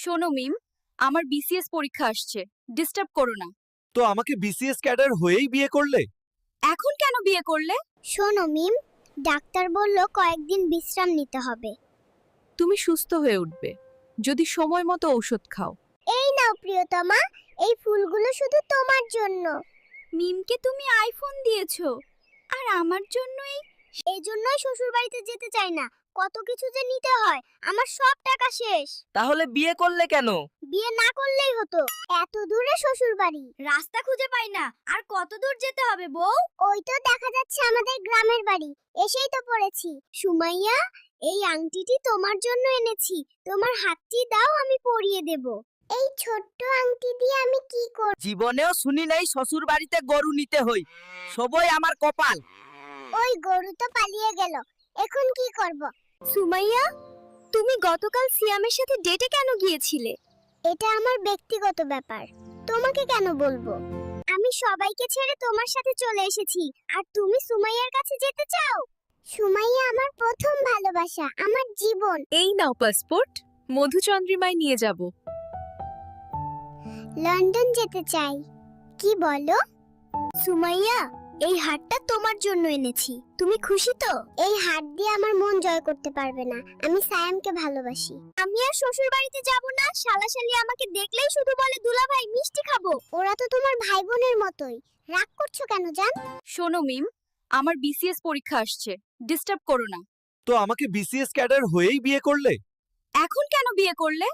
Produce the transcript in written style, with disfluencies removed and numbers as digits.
শোনো মিম, আমার বিসিএস পরীক্ষা আসছে, ডিস্টার্ব করো না। তো আমাকে বিসিএস ক্যাডার হয়েই বিয়ে করলে? এখন কেন বিয়ে করলে? শোনো মিম, ডাক্তার বলল কয়েকদিন বিশ্রাম নিতে হবে। তুমি সুস্থ হয়ে উঠবে যদি সময় মতো ঔষধ খাও। এই নাও প্রিয়তমা, এই ফুলগুলো শুধু তোমার জন্য। মিমকে তুমি আইফোন দিয়েছো, আর আমার জন্য এই জন্যই শ্বশুর বাড়িতে যেতে চাই না। কত কিছু যে নিতে হয়, আমার সব টাকা শেষ। তাহলে বিয়ে করলে কেন? বিয়ে না করলেই হতো। এত দূরে শ্বশুর বাড়ি, রাস্তা খুঁজে পাই না। আর কত দূর যেতে হবে বউ? ওই তো দেখা যাচ্ছে আমাদের গ্রামের বাড়ি। এসেই তো পড়েছি। সুমাইয়া, এই আংটিটি তোমার জন্য এনেছি। তোমার হাতটি দাও, আমি পরিয়ে দেব। এই ছোট্ট আংটি দিয়ে আমি কি করব? জীবনেও শুনি নাই শ্বশুর বাড়িতে গরু নিতে হই। সবই আমার কপাল। ওই গরু তো পালিয়ে গেল, এখন কি করব? সুমাইয়া, তুমি গতকাল সিয়ামের সাথে ডেটে কেন গিয়েছিলে? এটা আমার ব্যক্তিগত ব্যাপার, তোমাকে কেন বলবো? আমি সবাইকে ছেড়ে তোমার সাথে চলে এসেছি, আর তুমি সুমাইয়ার কাছে যেতে চাও? সুমাইয়া আমার প্রথম ভালোবাসা, আমার জীবন। এই নাও পাসপোর্ট, মধুচন্দ্রিমায় নিয়ে যাব। লন্ডন যেতে চাই। কি বলো? সুমাইয়া, এই হারটা তোমার জন্য এনেছি। তুমি খুশি তো? এই হার দিয়ে আমার মন জয় করতে পারবে না। আমি সায়ামকে ভালোবাসি। আমি আর শ্বশুর বাড়িতে যাব না। শালাশালি আমাকে দেখলেই শুধু বলে দুলাভাই মিষ্টি খাবো। ওরা তো তোমার ভাই বোনের মতোই। রাগ করছো কেন জান? শোনো মিম, আমার বিসিএস পরীক্ষা আসছে, ডিস্টার্ব করো না। তো আমাকে বিসিএস ক্যাডার হয়েই বিয়ে করলে? এখন কেন বিয়ে করলে?